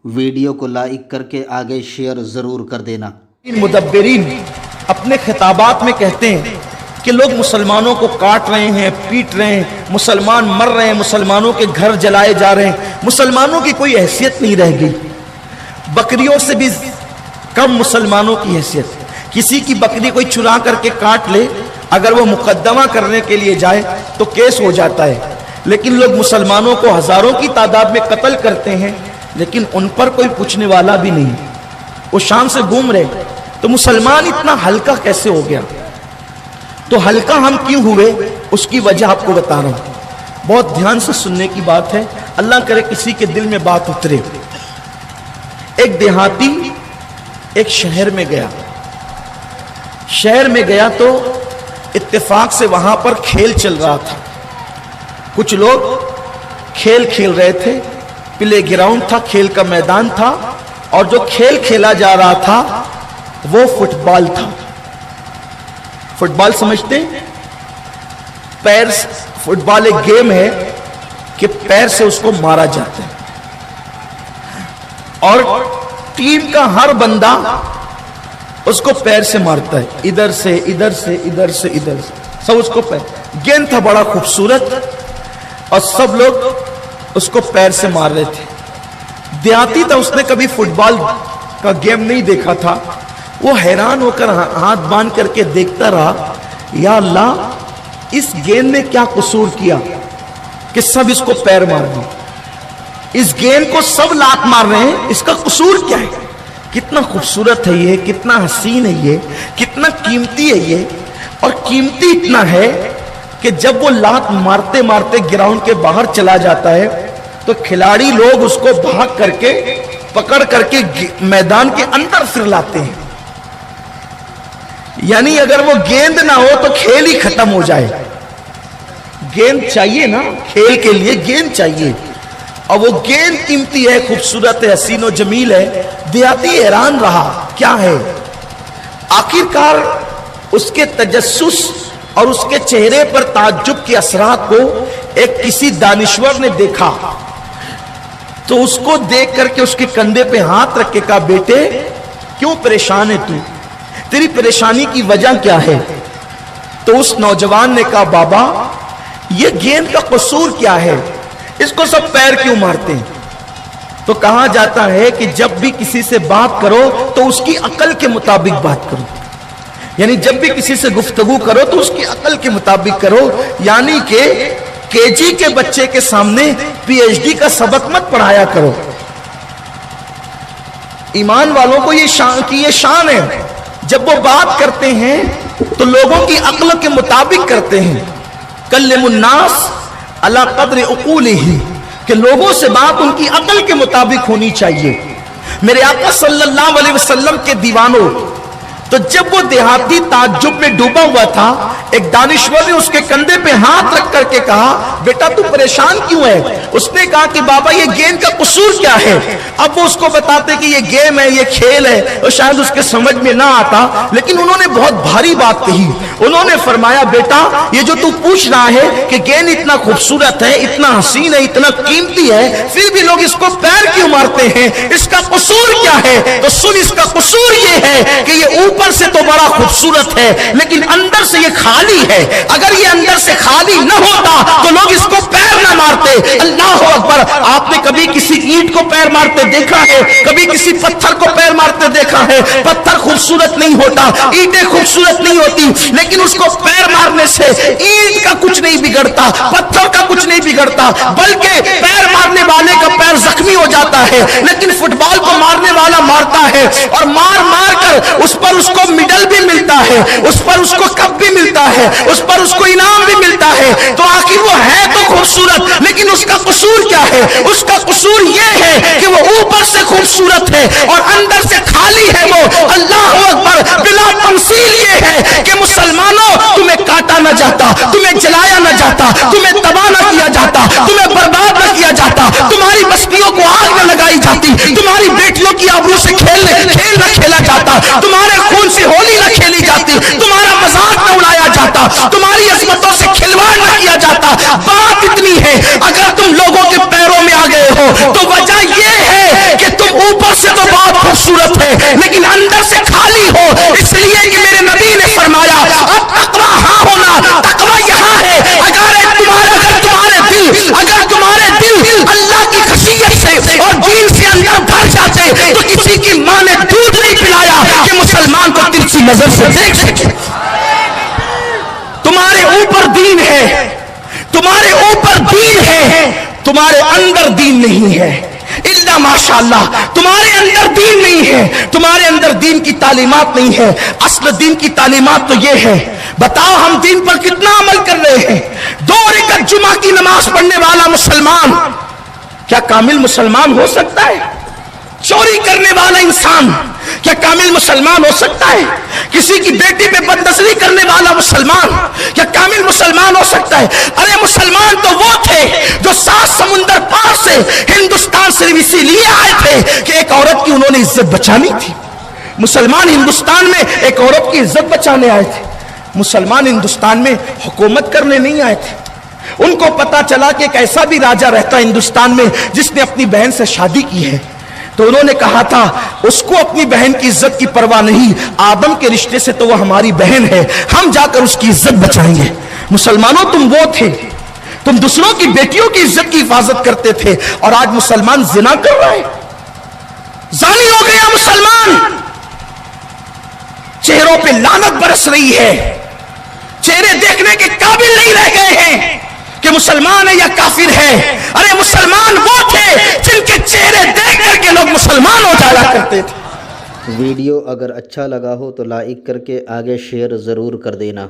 Video کو like کر کے آگے شیئر ضرور کر دینا۔ مدبرین اپنے خطابات میں کہتے ہیں کہ لوگ مسلمانوں کو کاٹ رہے ہیں، پیٹ رہے ہیں، مسلمان مر رہے ہیں، مسلمانوں کے گھر جلائے جا رہے ہیں، مسلمانوں کی کوئی حیثیت نہیں رہ گئی، بکریوں سے بھی کم مسلمانوں کی حیثیت۔ کسی کی بکری کوئی چرا کر کے کاٹ لے، اگر وہ مقدمہ کرنے کے لیے جائے تو کیس ہو جاتا ہے، لیکن لوگ مسلمانوں کو ہزاروں کی تعداد میں قتل کرتے ہیں، لیکن ان پر کوئی پوچھنے والا بھی نہیں، وہ شان سے گھوم رہے۔ تو مسلمان اتنا ہلکا کیسے ہو گیا؟ تو ہلکا ہم کیوں ہوئے، اس کی وجہ آپ کو بتا رہا ہوں، بہت دھیان سے سننے کی بات ہے، اللہ کرے کسی کے دل میں بات اترے۔ ایک دیہاتی ایک شہر میں گیا تو اتفاق سے وہاں پر کھیل چل رہا تھا، کچھ لوگ کھیل کھیل رہے تھے، پلے گراؤنڈ تھا، کھیل کا میدان تھا، اور جو کھیل کھیلا جا رہا تھا وہ فٹ بال تھا۔ فٹ بال سمجھتے ہیں؟ فٹ بال ایک گیم ہے کہ پیر سے اس کو مارا جاتا ہے، اور ٹیم کا ہر بندہ اس کو پیر سے مارتا ہے، ادھر سے ادھر سے ادھر سے ادھر سے، سب اس کو پیر۔ گیند تھا بڑا خوبصورت، اور سب لوگ اس کو پیر سے مار رہے تھے۔ دیہاتی تھا، اس نے کبھی فٹ بال کا گیم نہیں دیکھا تھا، وہ حیران ہو کر ہاتھ باندھ کر کے دیکھتا رہا، یا اللہ اس گیند نے کیا قصور کیا کہ سب اس کو پیر مار دیں، اس گیند کو سب لات مار رہے ہیں، اس کا قصور کیا ہے؟ کتنا خوبصورت ہے یہ، کتنا حسین ہے یہ، کتنا قیمتی ہے یہ، اور قیمتی اتنا ہے کہ جب وہ لات مارتے مارتے گراؤنڈ کے باہر چلا جاتا ہے تو کھلاڑی لوگ اس کو بھاگ کر کے پکڑ کر کے میدان کے اندر پھر لاتے ہیں، یعنی اگر وہ گیند نہ ہو تو کھیل ہی ختم ہو جائے۔ گیند چاہیے نا، کھیل کے لیے گیند چاہیے، اور وہ گیند قیمتی ہے، خوبصورت ہے، حسین و جمیل ہے۔ دیہاتی حیران رہا کیا ہے؟ آخرکار اس کے تجسس اور اس کے چہرے پر تعجب کے اثرات کو ایک کسی دانشور نے دیکھا، تو اس کو دیکھ کر کے اس کے کندھے پہ ہاتھ رکھ کے کہا، بیٹے کیوں پریشان ہے تو؟ تیری پریشانی کی وجہ کیا ہے؟ تو اس نوجوان نے کہا، بابا یہ گیند کا قصور کیا ہے، اس کو سب پیر کیوں مارتے ہیں؟ تو کہا جاتا ہے کہ جب بھی کسی سے بات کرو تو اس کی عقل کے مطابق بات کرو، یعنی جب بھی کسی سے گفتگو کرو تو اس کی عقل کے مطابق کرو، یعنی کہ کے جی کے بچے کے سامنے پی ایچ ڈی کا سبق مت پڑھایا کرو۔ ایمان والوں کو یہ شان ہے، جب وہ بات کرتے ہیں تو لوگوں کی عقل کے مطابق کرتے ہیں۔ کلم الناس علی قدر عقولہ، کہ لوگوں سے بات ان کی عقل کے مطابق ہونی چاہیے۔ میرے آقا صلی اللہ علیہ وسلم کے دیوانوں، تو جب وہ دیہاتی تعجب میں ڈوبا ہوا تھا، ایک دانشور نے اس کے کندھے پہ ہاتھ رکھ کر کے کہا، بیٹا تو پریشان کیوں ہے؟ اس نے کہا کہ بابا یہ گیند کا قصور کیا ہے؟ اب وہ اس کو بتاتے کہ یہ گیم ہے، یہ کھیل ہے، اور شاید اس کے سمجھ میں نہ آتا، لیکن انہوں نے بہت بھاری بات کہی۔ انہوں نے فرمایا، بیٹا یہ جو تو پوچھ رہا ہے کہ گیند اتنا خوبصورت ہے، اتنا حسین ہے، اتنا قیمتی ہے، پھر بھی لوگ اس کو پیر کیوں مارتے ہیں، اس کا قصور کیا ہے؟ تو سن، اس کا قصور یہ ہے کہ یہ اوپر سے تو بڑا خوبصورت ہے، لیکن اندر سے یہ خالی ہے۔ اگر یہ اندر سے خالی نہ ہوتا تو لوگ اس کو پیر نہ مارتے۔ اللہ اکبر! آپ نے کبھی کسی اینٹ کو پیر مارتے دیکھا ہے؟ کبھی کسی پتھر کو پیر مارتے دیکھا ہے؟ پتھر خوبصورت نہیں ہوتا، اینٹیں خوبصورت نہیں ہوتی، لیکن اس کو پیر مارنے سے اینٹ کا کچھ نہیں بگڑتا، پتھر کا کچھ نہیں بگڑتا، بلکہ پیر مارنے والے کا پیر زخمی ہو جاتا ہے۔ لیکن فٹ بال کو مارنے والا مارتا ہے، اور مار مار کر اس پر اس کو میڈل بھی ملتا ہے، اس پر اس کو کپ بھی ملتا ہے، اس پر اس کو انعام بھی ملتا ہے۔ تو آخر وہ ہے تو خوبصورت، لیکن اس کا قصور کیا ہے؟ اس کا قصور یہ ہے کہ وہ اوپر سے خوبصورت ہے اور اندر سے خالی ہے۔ وہ اللہ اکبر! بلا تمثیل یہ ہے کہ مسلمانوں، تمہیں کاٹا نہ جاتا، تمہیں جلایا نہ جاتا، تمہیں تباہ نہ کیا جاتا، تمہیں برباد نہ کیا جاتا، تمہاری بستیوں کو آگ نہ لگائی جاتی، تمہاری بیٹیوں کی آبرو سے کھیل نہ کھیلا جاتا، تمہارے خون سے ہولی نہ کھیلی جاتی، تمہارا مذاق نہ اڑایا جاتا، تمہاری عظمتوں سے کھلواڑ نہ کیا جاتا۔ بات اتنی ہے، اگر تم لوگوں کے پیروں میں آ گئے ہو تو وجہ یہ ہے کہ تم اوپر سے تو بہت خوبصورت ہے لیکن اندر سے خالی ہو، اس لیے کہ میرے نبی نے فرمایا اب تقویٰ ہاں ہونا، تقویٰ یہاں ہے۔ اگر تمہارے دل اللہ کی خشیت سے اور دین سے اندر بھر جاتے تو کسی کی ماں نے دودھ نہیں پلایا کہ مسلمان کو ترچھی نظر سے دیکھ سکے۔ تمہارے اوپر دین ہے، تمہارے اوپر دین ہے، تمہارے اندر دین نہیں ہے۔ الا ماشاءاللہ تمہارے اندر دین نہیں ہے، تمہارے اندر دین کی تعلیمات نہیں ہے۔ اصل دین کی تعلیمات تو یہ ہے، بتاؤ ہم دین پر کتنا عمل کر رہے ہیں؟ 2 رکعت جمعہ کی نماز پڑھنے والا مسلمان کیا کامل مسلمان ہو سکتا ہے؟ چوری کرنے والا انسان کیا کامل مسلمان ہو سکتا ہے؟ کسی کی بیٹی پہ بدنظری کرنے والا مسلمان کیا کامل مسلمان ہو سکتا ہے؟ ارے مسلمان تو وہ تھے جو 7 سمندر پار سے ہندوستان صرف اسی لیے آئے تھے کہ ایک عورت کی انہوں نے عزت بچانی تھی۔ مسلمان ہندوستان میں ایک عورت کی عزت بچانے آئے تھے، مسلمان ہندوستان میں حکومت کرنے نہیں آئے تھے۔ ان کو پتا چلا کہ ایک ایسا بھی راجہ رہتا ہندوستان میں جس نے اپنی بہن سے شادی کی ہے، تو انہوں نے کہا تھا اس کو اپنی بہن کی عزت کی پرواہ نہیں، آدم کے رشتے سے تو وہ ہماری بہن ہے، ہم جا کر اس کی عزت بچائیں گے۔ مسلمانوں تم وہ تھے، تم دوسروں کی بیٹیوں کی عزت کی حفاظت کرتے تھے، اور آج مسلمان زنا کر رہا ہے، زانی ہو گیا مسلمان، چہروں پہ لعنت برس رہی ہے، چہرے دیکھنے کے قابل نہیں رہ گئے ہیں کہ مسلمان ہے یا کافر ہے۔ ارے مسلمان وہ تھے جن کے چہرے دیکھ کر کے لوگ مسلمان ہو جایا کرتے تھے۔ ویڈیو اگر اچھا لگا ہو تو لائک کر کے آگے شیئر ضرور کر دینا۔